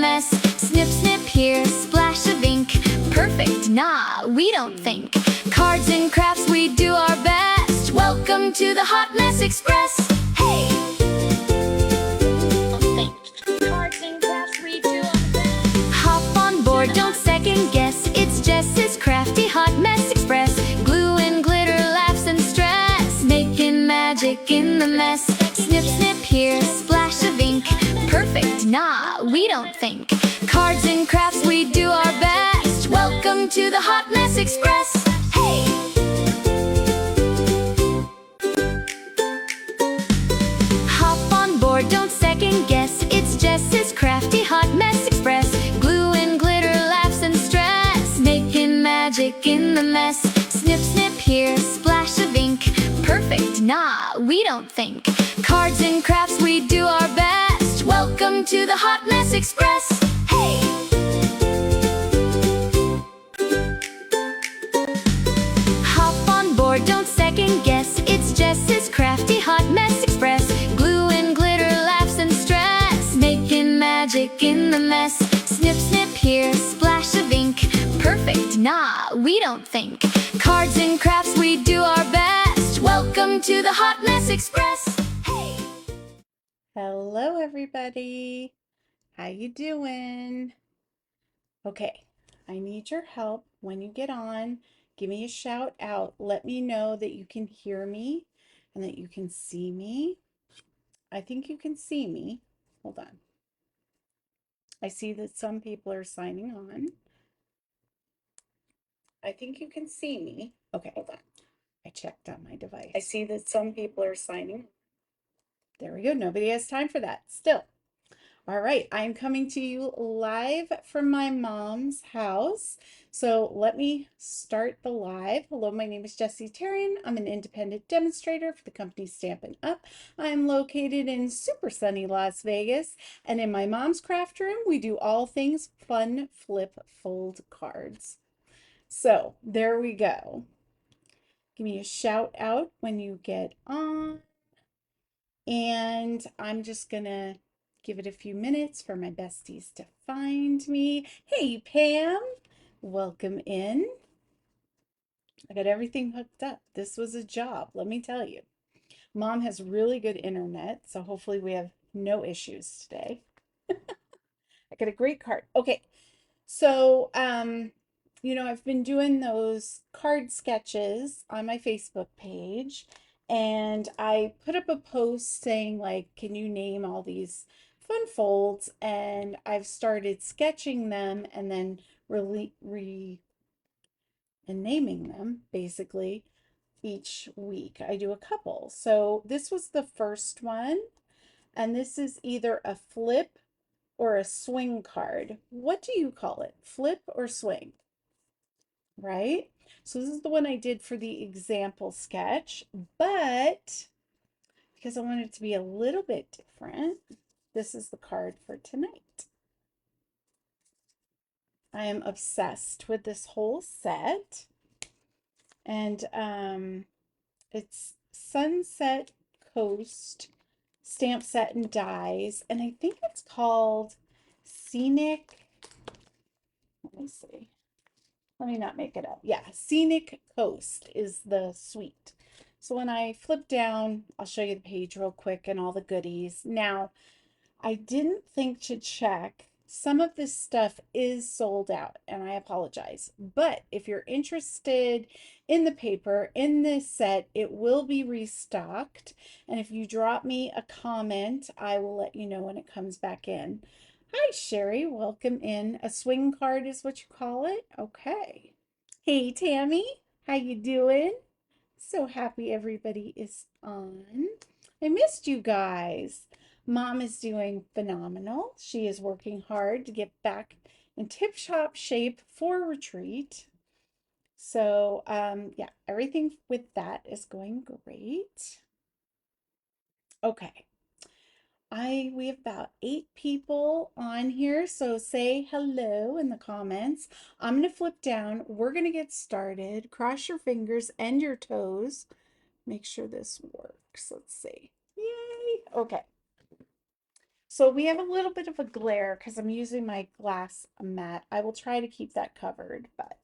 mess. Snip, snip here, splash of ink. Perfect, nah, we don't think. Cards and crafts, we do our best. Welcome to the Hot Mess Express. Hey! Cards and crafts, we do our best. Hop on board, don't second guess. It's Jess's crafty Hot Mess Express. Glue and glitter, laughs and stress. Making magic in the mess. Snip, snip here, splash of ink. Perfect, nah, we don't think. Cards and crafts, we do our best. Welcome to the Hot Mess Express. Hey! Hop on board, don't second guess. It's Jess's crafty Hot Mess Express. Glue and glitter, laughs and stress. Making magic in the mess. Snip, snip here, splash of ink. Perfect, nah, we don't think. Cards and crafts, we do our best. Welcome to the Hot Mess Express. Hey! Hop on board, don't second guess. It's Jess's crafty Hot Mess Express. Glue and glitter, laughs and stress. Making magic in the mess. Snip, snip here, splash of ink. Perfect, nah, we don't think. Cards and crafts, we do our best. Welcome to the Hot Mess Express. Hey! Hello everybody. How you doing? Okay, I need your help when you get on. Give me a shout out. Let me know that you can hear me and that you can see me. I think you can see me. Hold on. I see that some people are signing on. I think you can see me. Okay, hold on. I checked on my device. I see that some people are signing. There we go. Nobody has time for that still. All right, I'm coming to you live from my mom's house. So let me start the live. Hello, my name is Jessie Tarian. I'm an independent demonstrator for the company Stampin' Up. I'm located in super sunny Las Vegas. And in my mom's craft room, we do all things fun flip fold cards. So there we go. Give me a shout out when you get on. And I'm just gonna give it a few minutes for my besties to find me. Hey, Pam, welcome in. I got everything hooked up. This was a job, let me tell you. Mom has really good internet, so hopefully we have no issues today. I got a great card. Okay, so, I've been doing those card sketches on my Facebook page, and I put up a post saying, like, can you name all these fun folds? And I've started sketching them and then naming them basically each week. I do a couple. So this was the first one, and this is either a flip or a swing card. What do you call it? Flip or swing? Right? So this is the one I did for the example sketch, but because I wanted it to be a little bit different, this is the card for tonight. I am obsessed with this whole set, and it's Sunset Coast stamp set and dies, and I think it's called Scenic. Let me see. Let me not make it up. Yeah, Scenic Coast is the suite. So when I flip down, I'll show you the page real quick and all the goodies. Now, I didn't think to check. Some of this stuff is sold out, and I apologize. But if you're interested in the paper, in this set, it will be restocked. And if you drop me a comment, I will let you know when it comes back in. Hi, Sherry. Welcome in. A swing card is what you call it? Okay. Hey, Tammy. How you doing? So happy everybody is on. I missed you guys. Mom is doing phenomenal. She is working hard to get back in tip-top shape for retreat. So, yeah, everything with that is going great. Okay. We have about 8 people on here, so say hello in the comments. I'm going to flip down. We're going to get started. Cross your fingers and your toes. Make sure this works. Let's see. Yay. Okay. So we have a little bit of a glare because I'm using my glass mat. I will try to keep that covered, but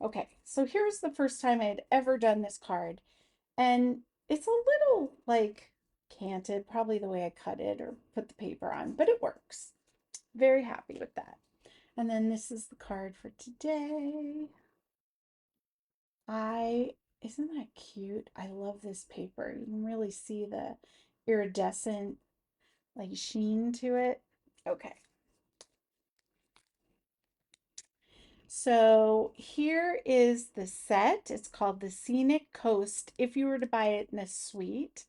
okay. So here's the first time I had ever done this card. And it's a little like canted, probably the way I cut it or put the paper on, but it works. Very happy with that. And then this is the card for today. Isn't that cute? I love this paper. You can really see the iridescent like sheen to it. Okay. So here is the set. It's called the Scenic Coast. If you were to buy it in a suite,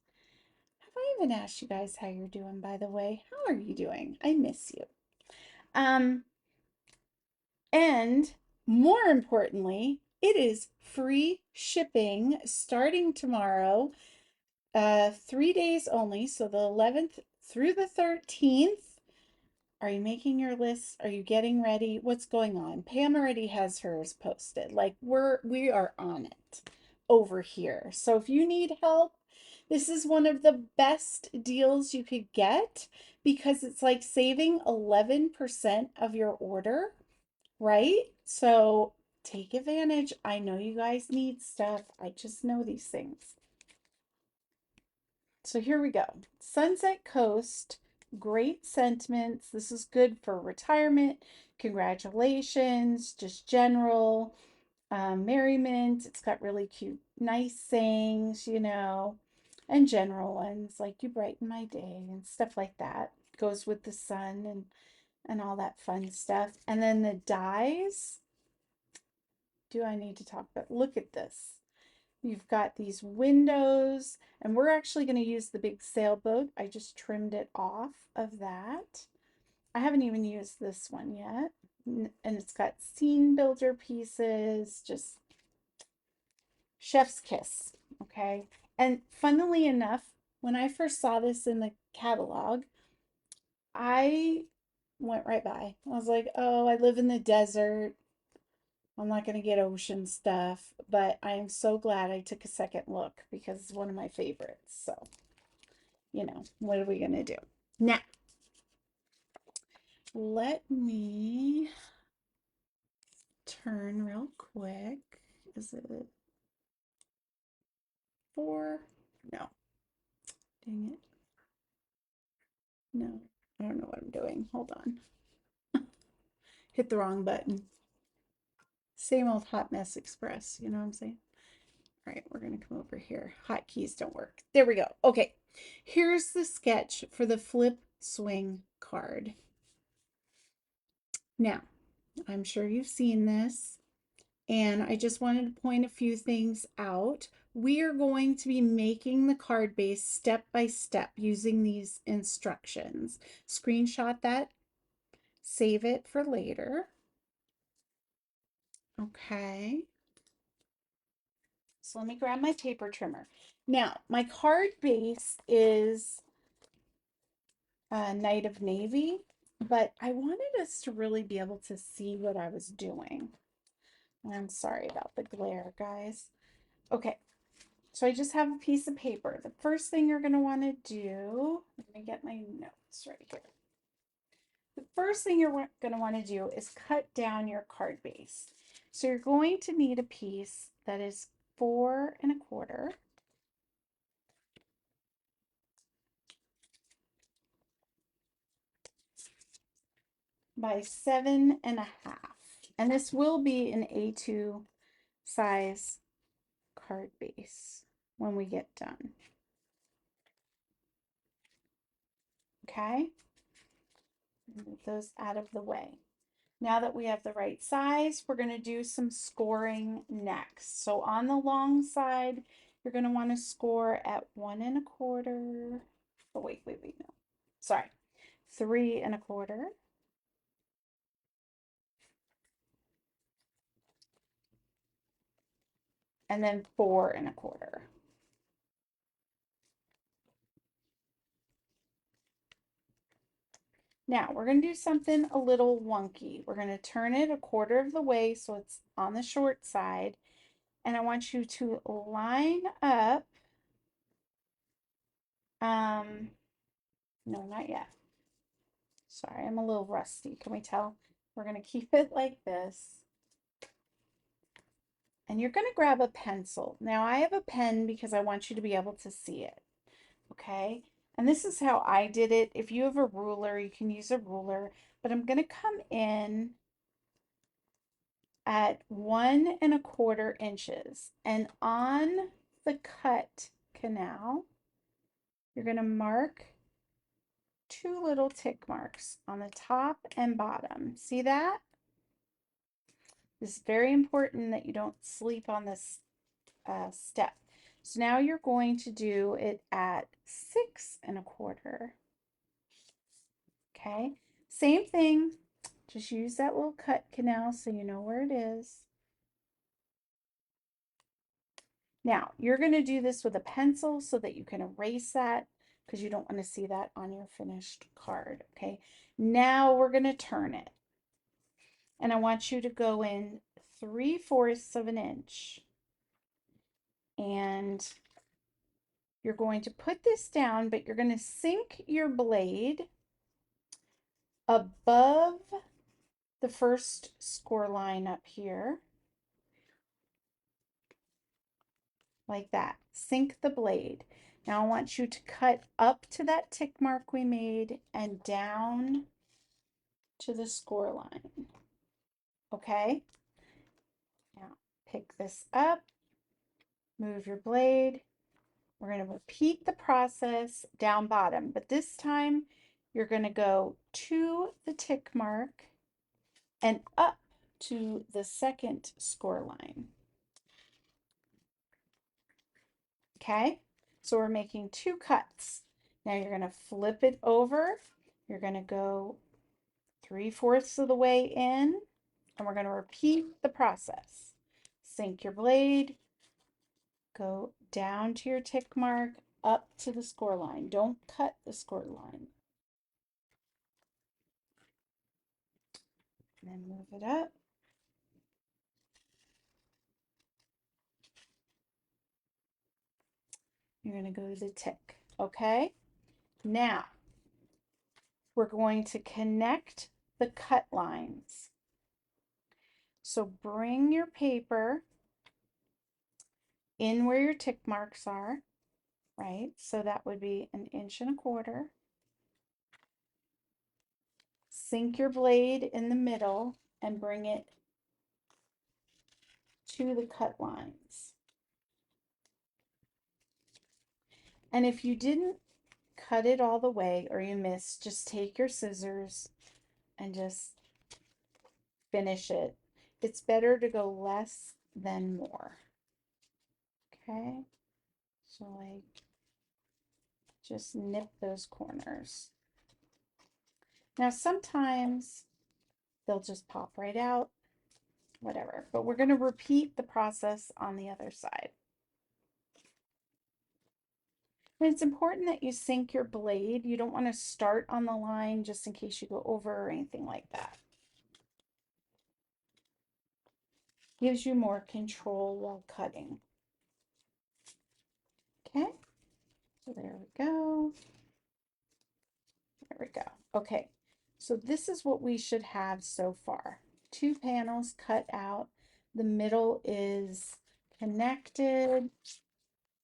have I even asked you guys how you're doing, by the way? How are you doing? I miss you. Um, and more importantly, it is free shipping starting tomorrow, 3 days only. So the 11th through the 13th. Are you making your list? Are you getting ready? What's going on? Pam already has hers posted. Like we are on it over here. So if you need help, this is one of the best deals you could get because it's like saving 11% of your order, right? So take advantage. I know you guys need stuff. I just know these things. So here we go. Sunset Coast, great sentiments. This is good for retirement. Congratulations, just general merriment. It's got really cute, nice sayings, and general ones like you brighten my day and stuff like that. Goes with the sun and all that fun stuff. And then the dies. Do I need to talk about? Look at this. You've got these windows, and we're actually going to use the big sailboat. I just trimmed it off of that. I haven't even used this one yet. And it's got scene builder pieces, just chef's kiss, okay? And funnily enough, when I first saw this in the catalog, I went right by. I was like, oh, I live in the desert. I'm not going to get ocean stuff, but I am so glad I took a second look because it's one of my favorites. So, what are we going to do? Now, let me turn real quick. Is it 4? No. Dang it. No, I don't know what I'm doing. Hold on. Hit the wrong button. Same old Hot Mess Express. You know what I'm saying? All right, we're going to come over here. Hotkeys don't work. There we go. Okay, here's the sketch for the flip swing card. Now, I'm sure you've seen this, and I just wanted to point a few things out. We are going to be making the card base step by step using these instructions. Screenshot that, save it for later. Okay. So let me grab my paper trimmer. Now, my card base is Night of Navy, but I wanted us to really be able to see what I was doing. I'm sorry about the glare, guys. Okay, so I just have a piece of paper. The first thing you're going to want to do, let me get my notes right here. The first thing you're going to want to do is cut down your card base. So you're going to need a piece that is 4 1/4 by 7 1/2. And this will be an A2 size card base when we get done. Okay, move those out of the way. Now that we have the right size, we're going to do some scoring next. So on the long side, you're going to want to score at 1 1/4. Oh, wait, no. Sorry, 3 1/4. And then 4 1/4. Now we're going to do something a little wonky. We're going to turn it 1/4 of the way so it's on the short side. And I want you to line up, no, not yet. Sorry, I'm a little rusty. Can we tell? We're going to keep it like this. And you're going to grab a pencil. Now I have a pen because I want you to be able to see it. Okay? And this is how I did it. If you have a ruler, you can use a ruler. But I'm going to come in at 1¼ inches. And on the cut canal, you're going to mark 2 little tick marks on the top and bottom. See that? It's very important that you don't sleep on this step. So now you're going to do it at 6¼ Okay, same thing. Just use that little cut canal so you know where it is. Now you're going to do this with a pencil so that you can erase that because you don't want to see that on your finished card. Okay, now we're going to turn it. And I want you to go in 3/4 inch. And you're going to put this down, but you're going to sink your blade above the first score line up here. Like that. Sink the blade. Now I want you to cut up to that tick mark we made and down to the score line. Okay? Now pick this up, move your blade. We're going to repeat the process down bottom, but this time you're going to go to the tick mark and up to the second score line. Okay, so we're making 2 cuts. Now you're going to flip it over. You're going to go 3/4 of the way in, and we're going to repeat the process. Sink your blade, go down to your tick mark, up to the score line. Don't cut the score line. And then move it up. You're going to go to the tick. Okay, now we're going to connect the cut lines. So bring your paper in where your tick marks are, right? So that would be 1¼ inch. Sink your blade in the middle and bring it to the cut lines. And if you didn't cut it all the way or you missed, just take your scissors and just finish it. It's better to go less than more. Okay, so like just nip those corners. Now sometimes they'll just pop right out, whatever, but we're going to repeat the process on the other side. And it's important that you sink your blade. You don't want to start on the line just in case you go over or anything like that. Gives you more control while cutting. Okay, so there we go. There we go. Okay, so this is what we should have so far. 2 panels cut out. The middle is connected.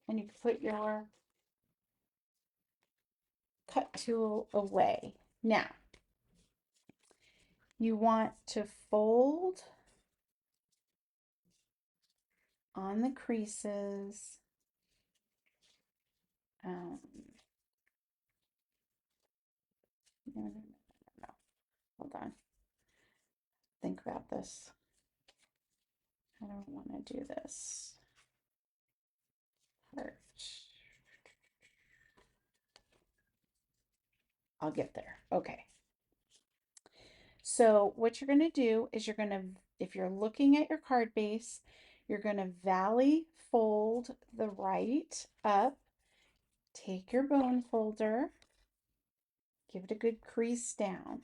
And you can put your cut tool away. Now, you want to fold on the creases. No. Hold on. Think about this. I don't want to do this part. I'll get there. Okay. So what you're going to do is you're going to, if you're looking at your card base, you're going to valley fold the right up. Take your bone folder. Give it a good crease down.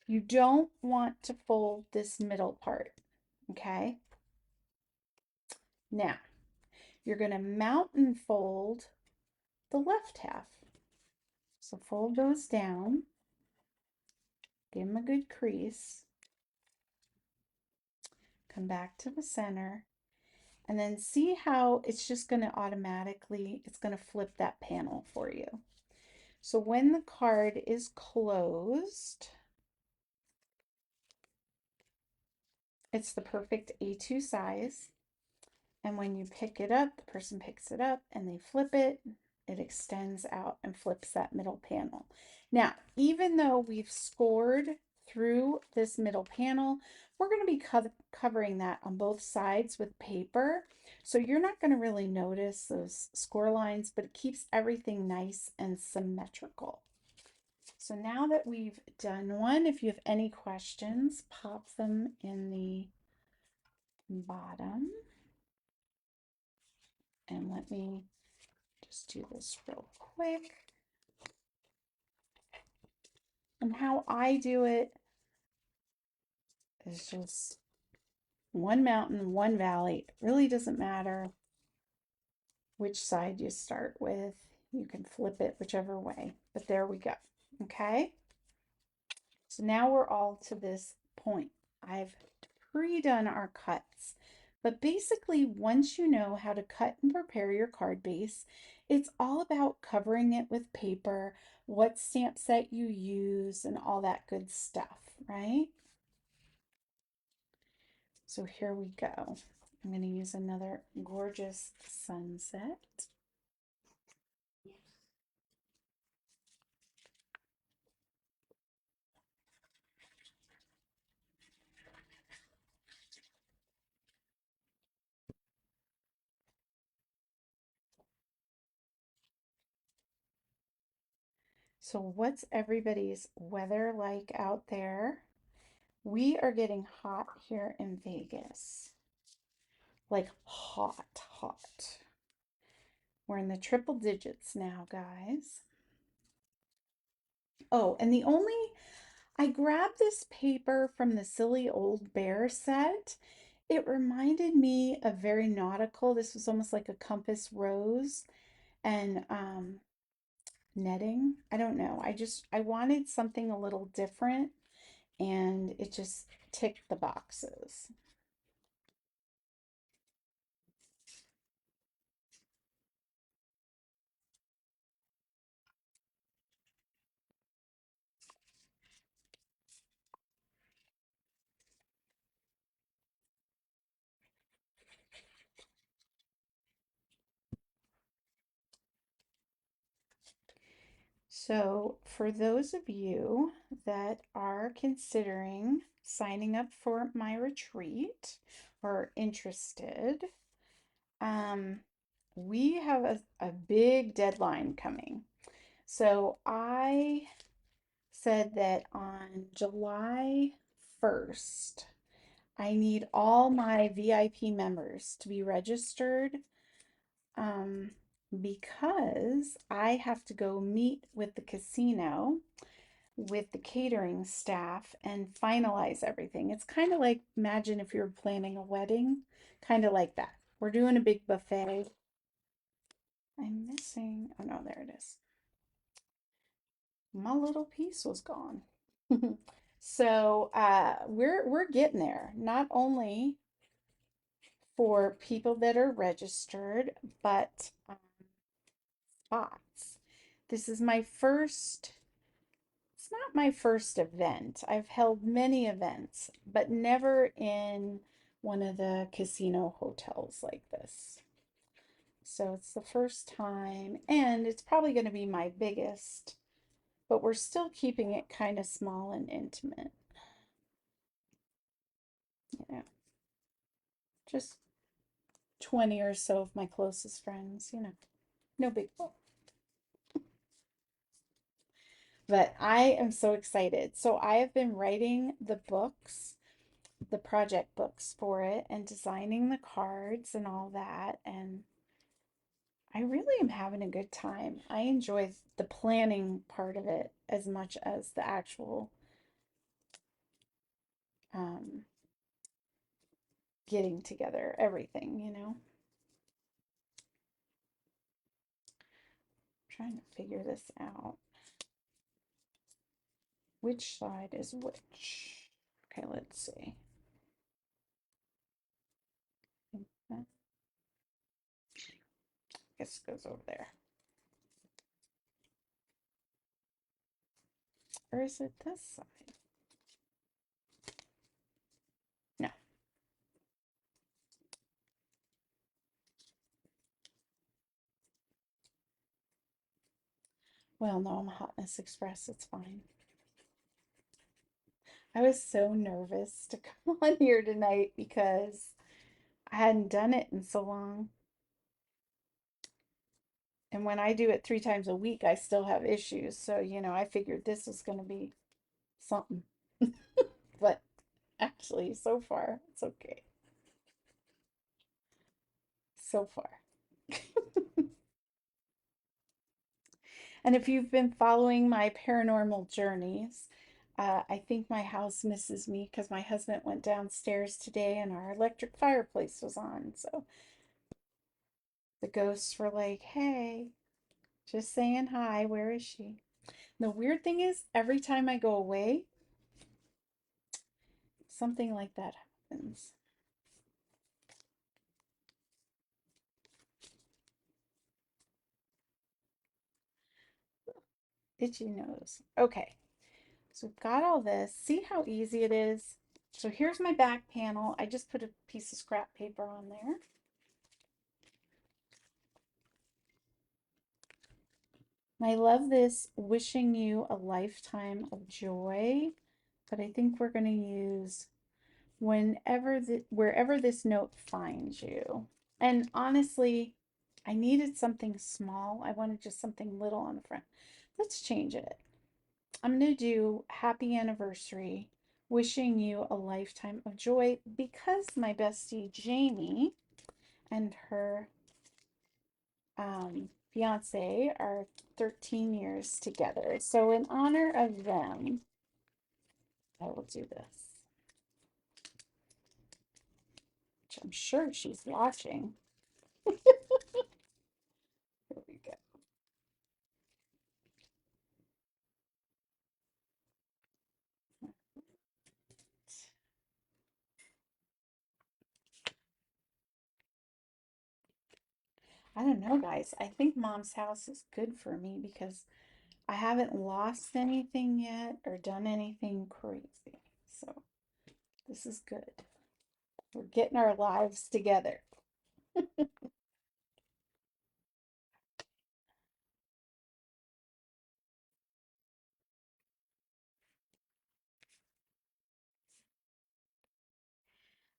You don't want to fold this middle part, okay? Now, you're going to mountain fold the left half. So fold those down. Give them a good crease. Come back to the center. And then see how it's just going to automatically, it's going to flip that panel for you. So when the card is closed, it's the perfect A2 size. And when you pick it up, the person picks it up and they flip it, it extends out and flips that middle panel. Now, even though we've scored through this middle panel, we're going to be covering that on both sides with paper. So you're not going to really notice those score lines, but it keeps everything nice and symmetrical. So now that we've done one, if you have any questions, pop them in the bottom. And let me just do this real quick. And how I do it is just one mountain, one valley. It really doesn't matter which side you start with. You can flip it whichever way, but there we go. Okay. So now we're all to this point. I've pre-done our cuts, but basically once you know how to cut and prepare your card base, it's all about covering it with paper, what stamp set you use, and all that good stuff, right? So here we go. I'm going to use another gorgeous sunset. So what's everybody's weather like out there? We are getting hot here in Vegas. Like hot, hot. We're in the triple digits now, guys. Oh, and I grabbed this paper from the Silly Old Bear set. It reminded me of very nautical. This was almost like a compass rose and netting. I don't know. I wanted something a little different and it just ticked the boxes. So, for those of you that are considering signing up for my retreat or interested, we have a big deadline coming. So, I said that on July 1st, I need all my VIP members to be registered um, because I have to go meet with the casino with the catering staff and finalize everything. It's kind of like, imagine if you're planning a wedding, kind of like that. We're doing a big buffet. I'm missing, oh no, there it is. My little piece was gone. So we're getting there. Not only for people that are registered, but spots. This is my first, it's not my first event. I've held many events, but never in one of the casino hotels like this. So it's the first time, and it's probably going to be my biggest, but we're still keeping it kind of small and intimate. You know, just 20 or so of my closest friends, you know, no big deal. But I am so excited. So I have been writing the books, the project books for it, and designing the cards and all that. And I really am having a good time. I enjoy the planning part of it as much as the actual um, getting together everything, you know. Trying to figure this out. Which side is which? Okay, let's see. I guess it goes over there. Or is it this side? No. Well, no, I'm Hotness Express. It's fine. I was so nervous to come on here tonight because I hadn't done it in so long. And when I do it 3 times a week, I still have issues. So, I figured this was going to be something. But actually, so far, it's okay. So far. And if you've been following my paranormal journeys, I think my house misses me because my husband went downstairs today and our electric fireplace was on. So the ghosts were like, hey, just saying hi, where is she? The weird thing is, every time I go away, something like that happens. Itchy nose. Okay, so we've got all this. See how easy it is? So here's my back panel. I just put a piece of scrap paper on there. I love this wishing you a lifetime of joy, but I think we're going to use wherever this note finds you. And honestly, I needed something small. I wanted just something little on the front. Let's change it. I'm going to do happy anniversary, wishing you a lifetime of joy, because my bestie Jamie and her fiance are 13 years together. So in honor of them, I will do this. Which I'm sure she's watching. Here we go. I don't know, guys. I think Mom's house is good for me because I haven't lost anything yet or done anything crazy. So this is good. We're getting our lives together.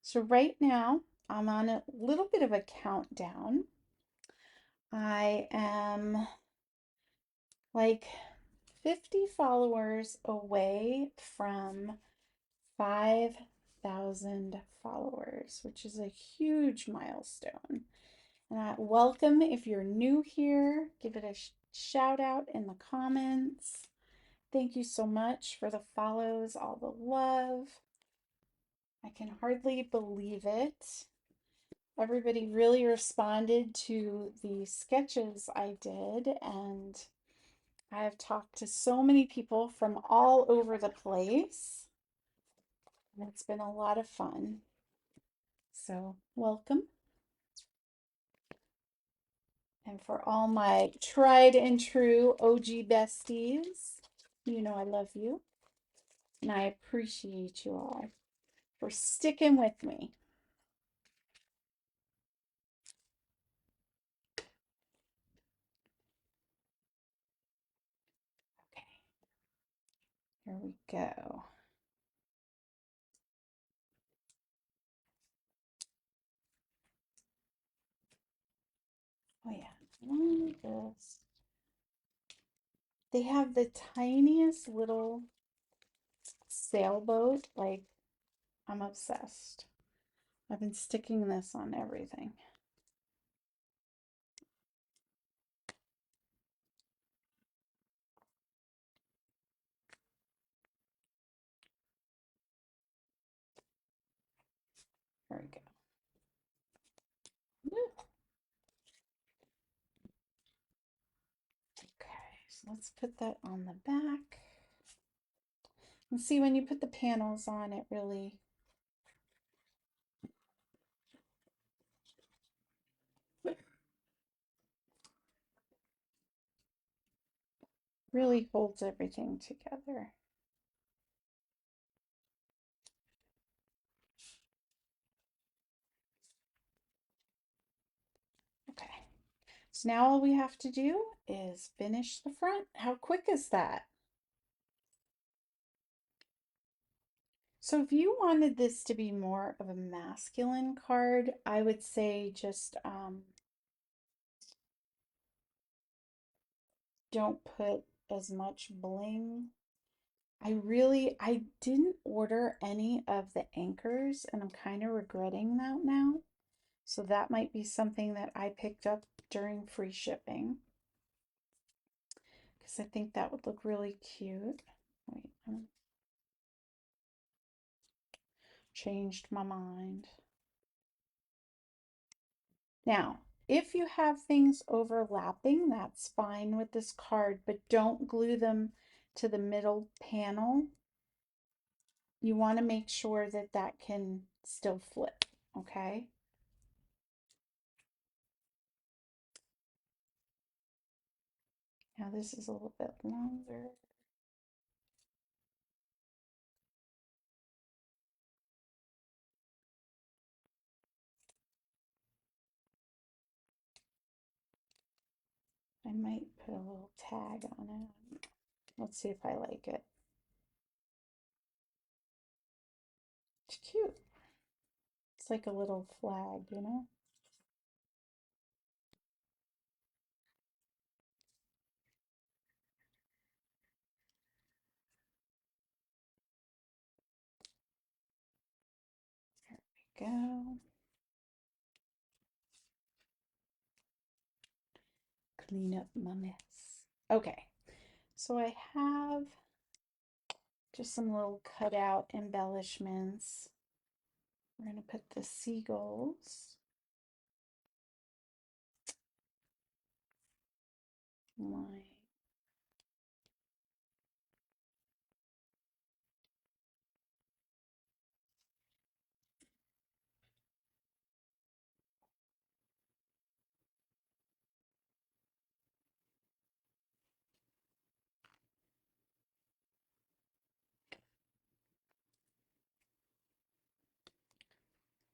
So right now, I'm on a little bit of a countdown. I am like 50 followers away from 5,000 followers, which is a huge milestone. And welcome if you're new here. Give it a shout out in the comments. Thank you so much for the follows, all the love. I can hardly believe it. Everybody really responded to the sketches I did, and I have talked to so many people from all over the place. And it's been a lot of fun. So, welcome. And for all my tried and true OG besties, you know I love you. And I appreciate you all for sticking with me. Okay, here we go. Oh yeah, this. They have the tiniest little sailboat. Like, I'm obsessed. I've been sticking this on everything. There we go. Woo. Okay, so let's put that on the back. And see, when you put the panels on, it really holds everything together. Okay, so now all we have to do is finish the front. How quick is that? So if you wanted this to be more of a masculine card, I would say just don't put as much bling. I didn't order any of the anchors and I'm kind of regretting that now. So that might be something that I picked up during free shipping because I think that would look really cute. Wait, changed my mind. Now, if you have things overlapping, that's fine with this card, but don't glue them to the middle panel. You want to make sure that that can still flip, okay? Now this is a little bit longer. I might put a little tag on it. Let's see if I like it. It's cute. It's like a little flag, you know? There we go. Clean up my mess. Okay, so I have just some little cutout embellishments. We're going to put the seagulls. Line.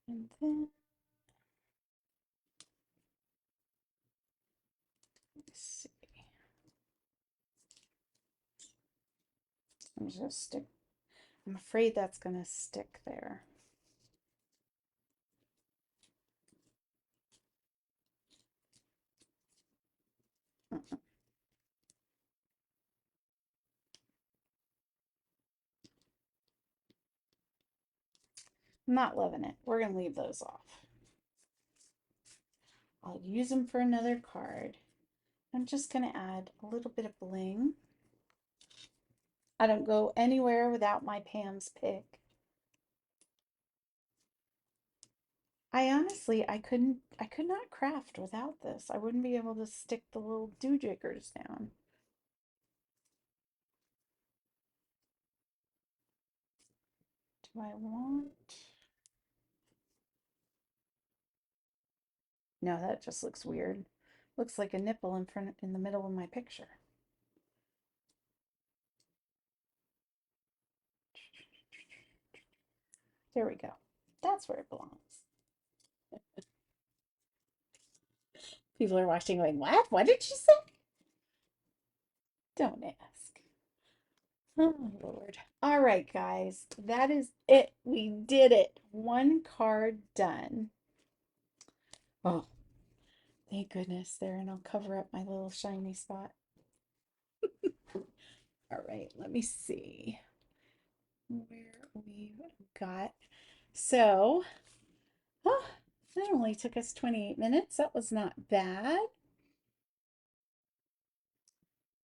And then let's see. I'm just gonna stick. I'm afraid that's gonna stick there. I'm not loving it. We're gonna leave those off. I'll use them for another card. I'm just gonna add a little bit of bling. I don't go anywhere without my Pam's pick. I could not craft without this. I wouldn't be able to stick the little doojiggers down. Do I want? No, that just looks weird. Looks like a nipple in the middle of my picture. There we go. That's where it belongs. People are watching going, what? What did she say? Don't ask. Oh, Lord. All right, guys. That is it. We did it. One card done. Oh, thank goodness there. And I'll cover up my little shiny spot. All right, let me see where we've got. So, oh, that only took us 28 minutes. That was not bad.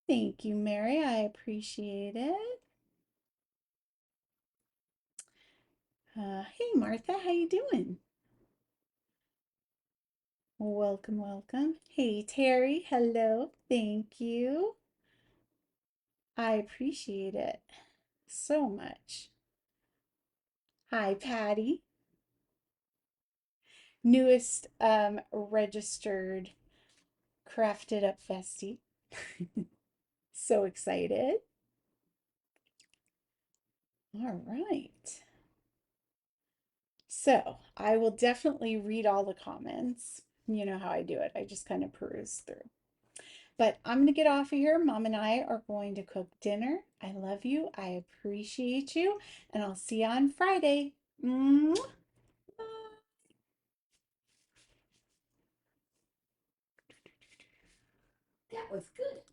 Thank you, Mary. I appreciate it. Hey, Martha, how you doing? Welcome, welcome. Hey, Terry, hello. Thank you. I appreciate it. so much. Hi, Patty. Newest registered Crafted Up Bestie. So excited. All right. So I will definitely read all the comments. You know how I do it. I just kind of peruse through. But I'm going to get off of here. Mom and I are going to cook dinner. I love you. I appreciate you. And I'll see you on Friday. Mwah. That was good.